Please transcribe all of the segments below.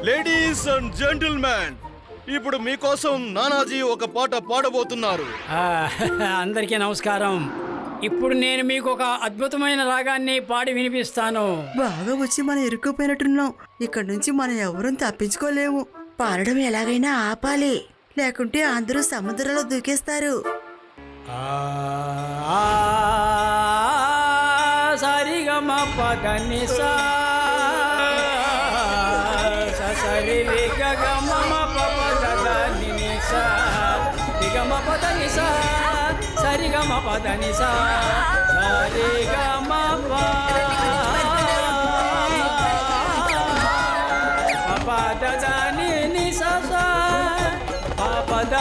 Ladies and gentlemen, ఇప్పుడు మీకోసం నానాజీ ఒక పాట పాడబోతున్నారు. అందరికీ నమస్కారం. ఇప్పుడు నేను మీకు ఒక అద్భుతమైన రాగాన్ని పాడి వినిపిస్తాను. బాగా వచ్చి మనం ఇరుక్కుపోయినట్టున్నాం. ఇక్కడ నుంచి మనం ఎవరూ తప్పించుకోలేము. పాడడం ఎలాగైనా ఆపాలి, లేకుంటే అందరూ సముద్రంలో దూకేస్తారు. సరిగమ పదని సరి గమ పదని రిగమ పదని సరిగమ పదని సరిగమ పదని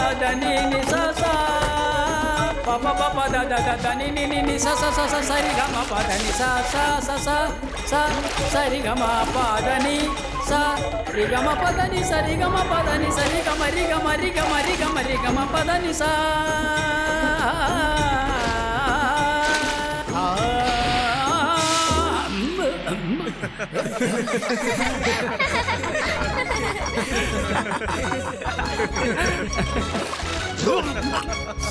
పదని పప పప దని ని స సరి గమ పదని స సరి గమ పదని రి గమ పదని సరి గమ పదని సరి గమ రి గమ రి గమ రి గమ రి గమ పదని స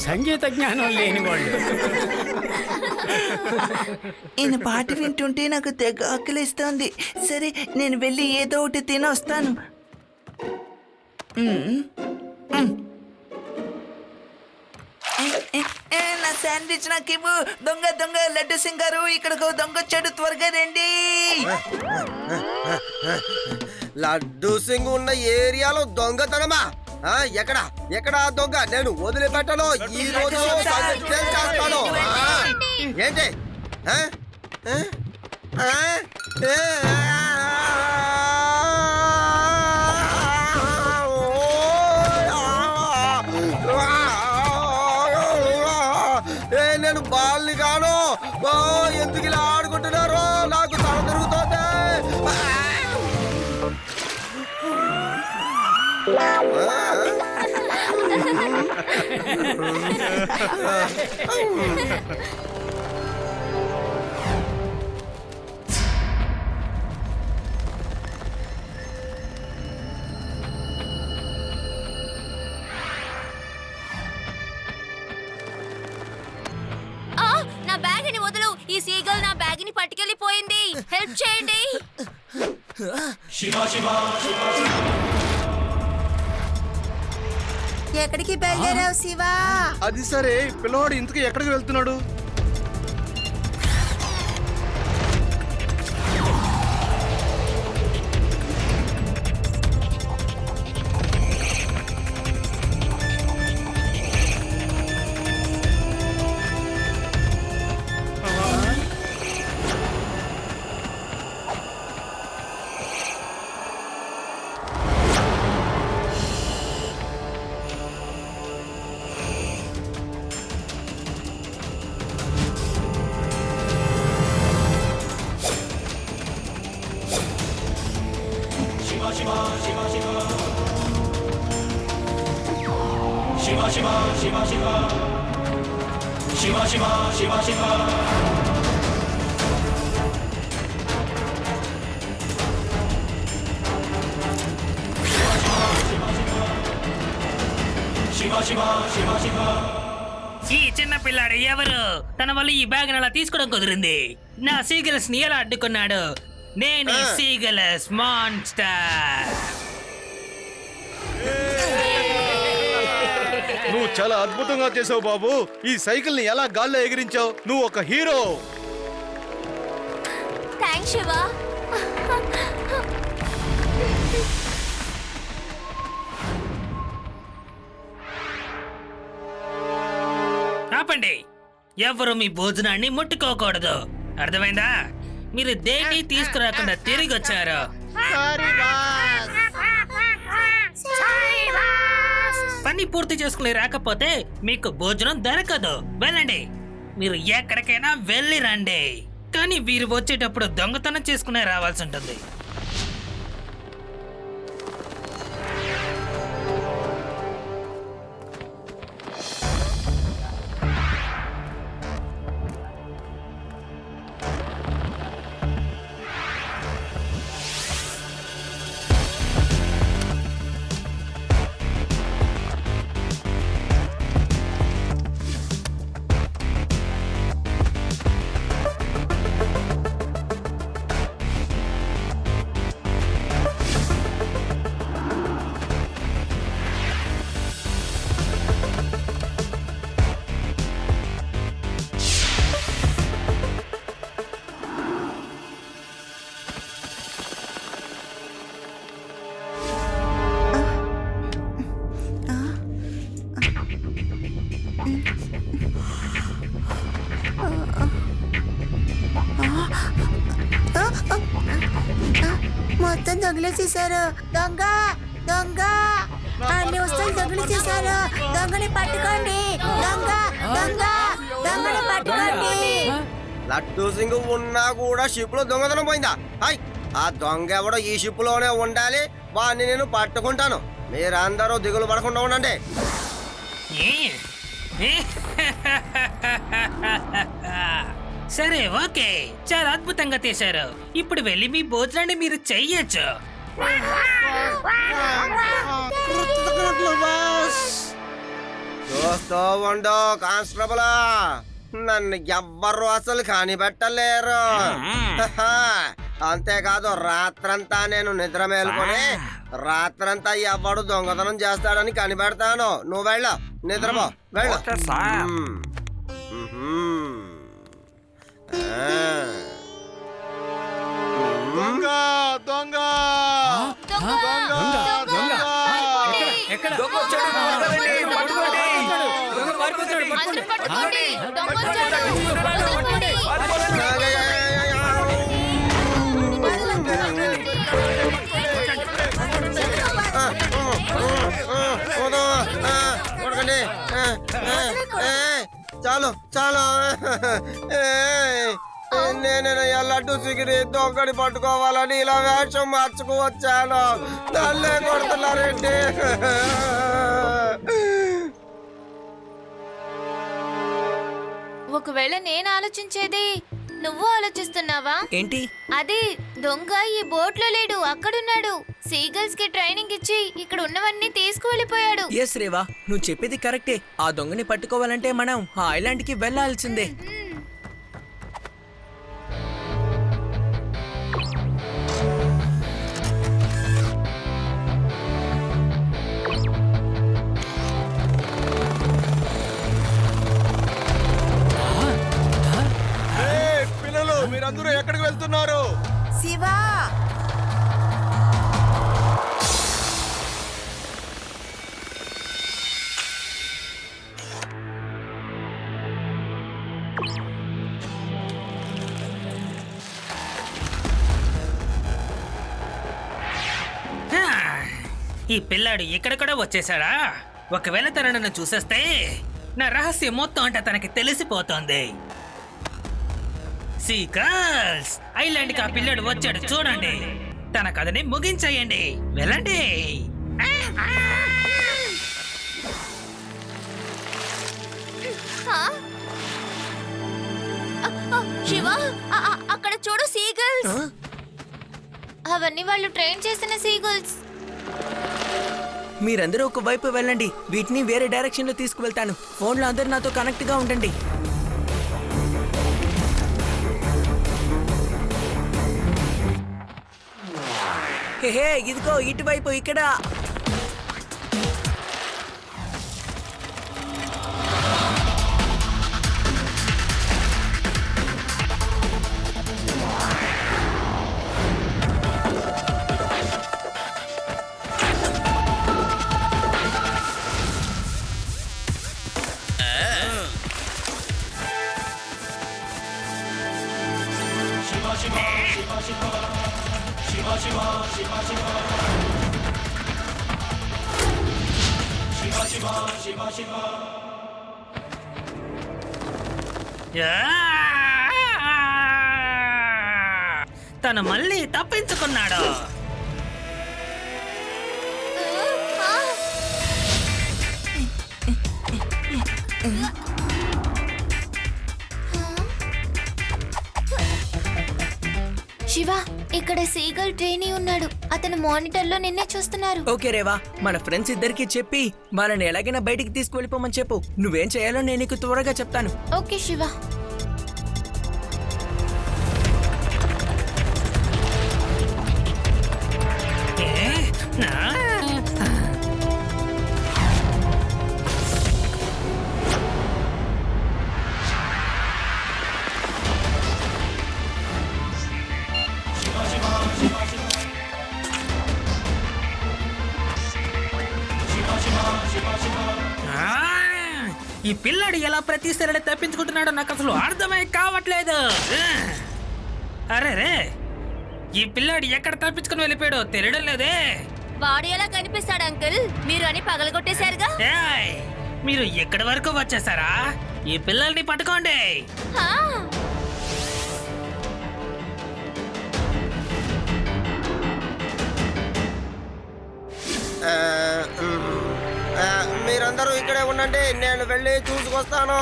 సంగీత జ్ఞానం లేని వాళ్ళు. ఈయన పాట వింటుంటే నాకు తెగ ఆకలిస్తోంది. సరే, నేను వెళ్ళి ఏదో ఒకటి తినొస్తాను. నా శాండ్విచ్ నాకు ఇవ్వు. దొంగ దొంగ లడ్డు సింగారు, ఇక్కడికి దొంగ వచ్చాడు, త్వరగా రండి. లడ్డు సింగ్ ఉన్న ఏరియాలో దొంగతనమా? ఎక్కడ ఎక్కడ దొంగ? నేను వదిలిపెట్టను. ఈ రోజు చేస్తాను. ఏంటి? నేను బాల్ని గాను. ఎందుకు ఇలా ఆడుకుంటున్నారో నాకు తల తిరుగుతోంది. నా బ్యాగ్ ని వదులు. ఈ సీగల్ నా బ్యాగ్ ని పట్టుకెళ్ళిపోయింది. హెల్ప్ చేయండి. ఎక్కడికి బయలుదేరావు శివా? అది సరే, పిల్లవాడు ఇంతకు ఎక్కడికి వెళ్తున్నాడు? ఈ చిన్న పిల్లాడు ఎవరు? తన వల్ల ఈ బ్యాగ్ అలా తీసుకోవడం కుదిరింది. నా సీగల్స్ ని ఎలా అడ్డుకున్నాడు? నేను సీగల్స్ మాన్స్టర్. నువ్వు చాలా అద్భుతంగా చేసావు బాబు. ఈ సైకిల్ ని ఎలా గాల్లో ఎగిరించావు? నువ్వు ఒక హీరో. థ్యాంక్స్ శివా. ఆపండి. ఎవరు మీ భోజనాన్ని ముట్టుకోకూడదు, అర్థమైందా? మీరు దేన్ని తీసుకురాకుండా తిరిగి వచ్చారు. పని పూర్తి చేసుకుని రాకపోతే మీకు భోజనం దొరకదు. వెళ్ళండి, మీరు ఎక్కడికైనా వెళ్ళి రండి. కానీ వీరు వచ్చేటప్పుడు దొంగతనం చేసుకునే రావాల్సి ఉంటుంది. మొత్తం దొంగిలేసేశారు. దొంగ దొంగ అన్ని వస్తువులు దొంగిలించేశారు. దొంగని పట్టుకోండి. దొంగ దొంగ దొంగని పట్టుకోండి. లడ్డూ సింగ్ ఉన్నా కూడా షిప్ లో దొంగతనం పోయిందా? హాయ్, ఆ దొంగ ఎవడో ఈ షిప్ లోనే ఉండాలి. వాడిని నేను పట్టుకుంటాను. మీరందరూ దిగులు పడకుండా ఉండండి. సరే, ఓకే, చాలా అద్భుతంగా తీశారు. ఇప్పుడు వెళ్ళి మీ భోజనాన్ని మీరు చెయ్యొచ్చు. చూస్తూ ఉండు కానిస్టేబుల్, నన్ను ఎవ్వరు అసలు కనిపెట్టలేరు. అంతేకాదు, రాత్రంతా నేను నిద్ర మేలుకొని రాత్రంతా ఎవడు దొంగతనం చేస్తాడని కనిపెడతాను. నువ్వు వెళ్ళు, నిద్రపో, వెళ్ళు. దొంగ దొంగ దొంగ ఎక్కడ అందరూ పట్టుకోండి. దొంగ వచ్చాడు. వదలకండి. కొడకండి. చాలు చాలు. నేను లడ్డు సిగిరి దొంగని పట్టుకోవాలని ఇలా వేషం మార్చుకు వచ్చాను. తల్లే కొడుతున్నారేంటి? ఒకవేళ నేను ఆలోచించేది నువ్వు ఆలోచిస్తున్నావా? ఏంటి? అది దొంగ ఈ బోట్ లో లేడు, అక్కడున్నాడు. సీగల్స్ కి ట్రైనింగ్ ఇచ్చి ఇక్కడ ఉన్నవన్నీ తీసుకువెళ్ళిపోయాడు. ఎస్ రేవా, నువ్వు చెప్పేది కరెక్టే. ఆ దొంగని పట్టుకోవాలంటే మనం ఆ ఐలాండ్ కి వెళ్లాల్సిందే. పిల్లలు, మీరందరూ ఎక్కడికి వెళ్తున్నారు? శివా, ఈ పిల్లాడు ఇక్కడ కూడా వచ్చేసాడా? ఒకవేళ తన నన్ను చూసేస్తే నా రహస్యం మొత్తం అంటే తనకి తెలిసిపోతుంది. సీకల్స్, ఐలాండ్ కి ఆ పిల్లాడు వచ్చాడు చూడండి. తన కథని ముగించేయండి. వెళ్ళండి. శివ, అక్కడ చూడు సీగల్స్. అవన్నీ వాళ్ళు ట్రైన్ చేసిన సీగల్స్. మీరందరూ ఒక వైపు వెళ్ళండి, వీటిని వేరే డైరెక్షన్ లో తీసుకువెళ్తాను. ఫోన్ లో అందరు నాతో కనెక్ట్ గా ఉండండి. హే, ఇదిగో ఇటువైపు, ఇక్కడ. తను మళ్ళీ తప్పించుకున్నాడు. శివ, ఇక్కడ సీగల్ ట్రైనీ ఉన్నాడు. అతను మానిటర్ లో నిన్నే చూస్తున్నారు. ఓకే రేవా, మన ఫ్రెండ్స్ ఇద్దరికి చెప్పి వాళ్ళని ఎలాగైనా బయటికి తీసుకువెళ్ళిపోమని చెప్పు. నువ్వేం చేయాలో నేను నీకు త్వరగా చెప్తాను. ఓకే శివ. ఈ పిల్లాడు ఎలా ప్రతిసారి తప్పించుకుంటున్నాడో నాకు అసలు అర్థమే కావట్లేదు. అరే రే, ఈ పిల్లాడు ఎక్కడ తప్పించుకుని వెళ్ళిపోయాడో తెలియడం లేదే. వాడు ఎలా కనిపిస్తాడు అంకుల్? మీరు అని పగలగొట్టేశారుగా. ఏయ్, మీరు ఎక్కడి వరకు వచ్చేసారా? ఈ పిల్లల్ని పట్టుకోండి. హా. మీరందరూ ఇక్కడే ఉండండి, నేను వెళ్ళి చూసుకొస్తాను.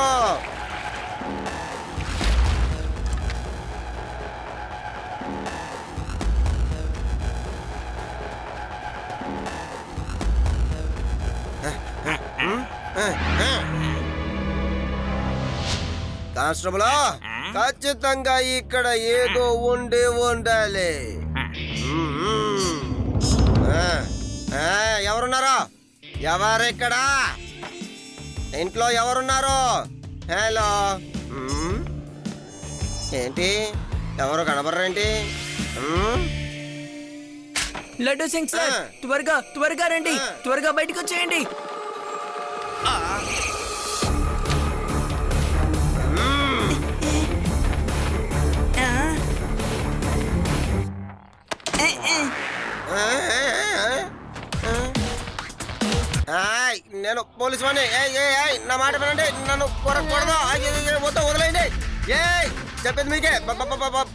కానిస్టేబుల్, ఖచ్చితంగా ఇక్కడ ఏదో ఉండి ఉండాలి. ఎవరున్నారో? ఎవరిక్కడ? ఇంట్లో ఎవరున్నారు? హలో. ఏంటి, ఎవరు కనబడరేంటి? లడ్డు సింగ్ సార్, త్వరగా త్వరగా రండి, త్వరగా బయటకు వచ్చేయండి. నేను పోలీసు వాడిని. నా మాట వినండి, నన్ను కొరకూడదు. వద్దు, వదిలేయండి. చెప్పేది మీకే.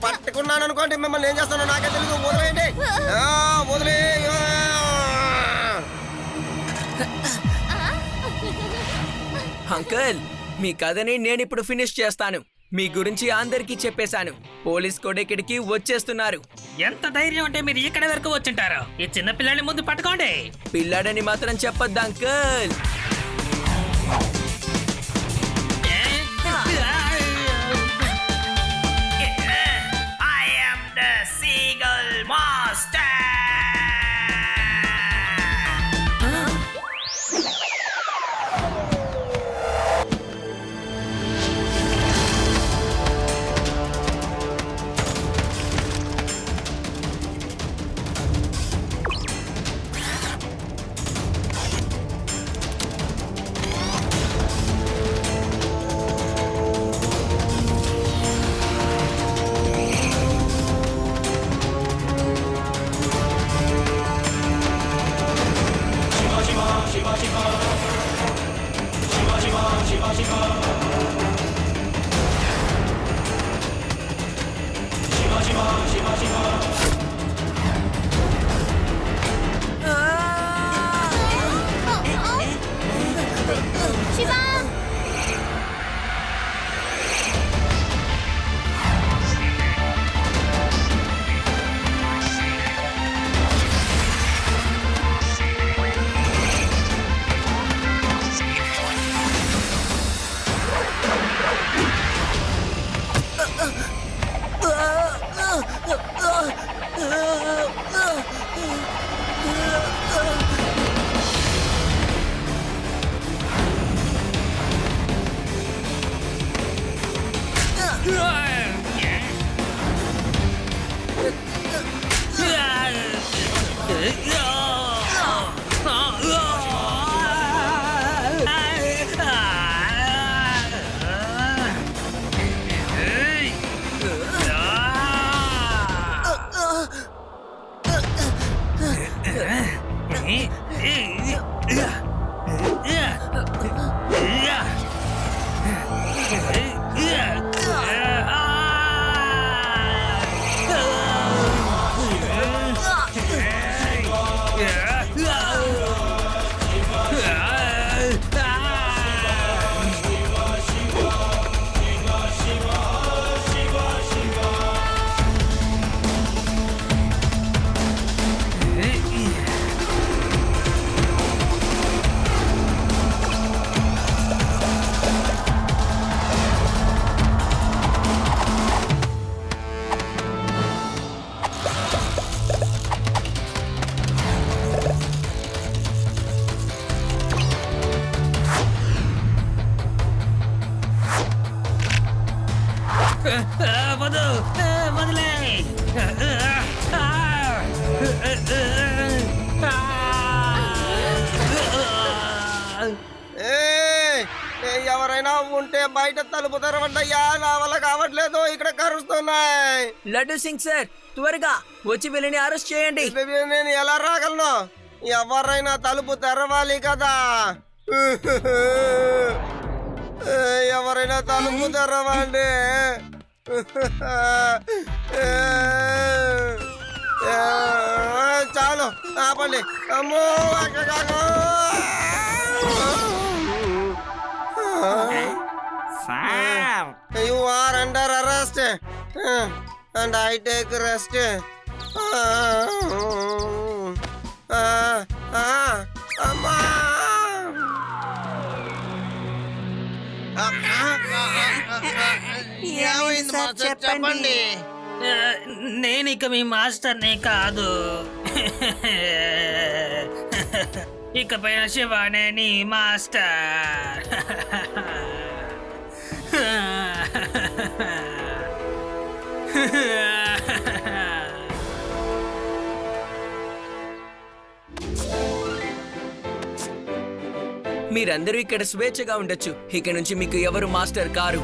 పట్టుకున్నాను అనుకోండి, మిమ్మల్ని ఏం చేస్తానో నాకే తెలియదు. వదిలేయండి, వదిలే. అంకుల్, మీ కథని నేను ఇప్పుడు ఫినిష్ చేస్తాను. మీ గురించి అందరికీ చెప్పేశాను. పోలీస్ కూడా ఇక్కడికి వచ్చేస్తున్నారు. ఎంత ధైర్యం అంటే మీరు ఇక్కడ వరకు వచ్చింటారు. ఈ చిన్న పిల్లని ముందు పట్టుకోండి. పిల్లాడని మాత్రం చెప్పొద్దు uncle. I am the Seagull Master. ఎవరైనా ఉంటే బయట తలుపు తెరవండయ్యా, నా వల్ల కావట్లేదు, ఇక్కడ కరుస్తున్నాయి. లడ్డు సింగ్ సార్, త్వరగా వచ్చి వీళ్ళని అరెస్ట్ చేయండి. నేను ఎలా రాగలను? ఎవరైనా తలుపు తెరవాలి కదా. ఎవరైనా తలుపు తెరవండి. చాలు ఆపండి. అమ్మో You are under arrest and I take rest. అమ్మా ఏమైంది సార్ చెప్పండి. నేనిక మీ మాస్టర్ని కాదు. ఇకపైన శివానే నీ మాస్టర్. మీరందరూ ఇక్కడ స్వేచ్ఛగా ఉండొచ్చు. ఇక నుంచి మీకు ఎవరు మాస్టర్ కారు.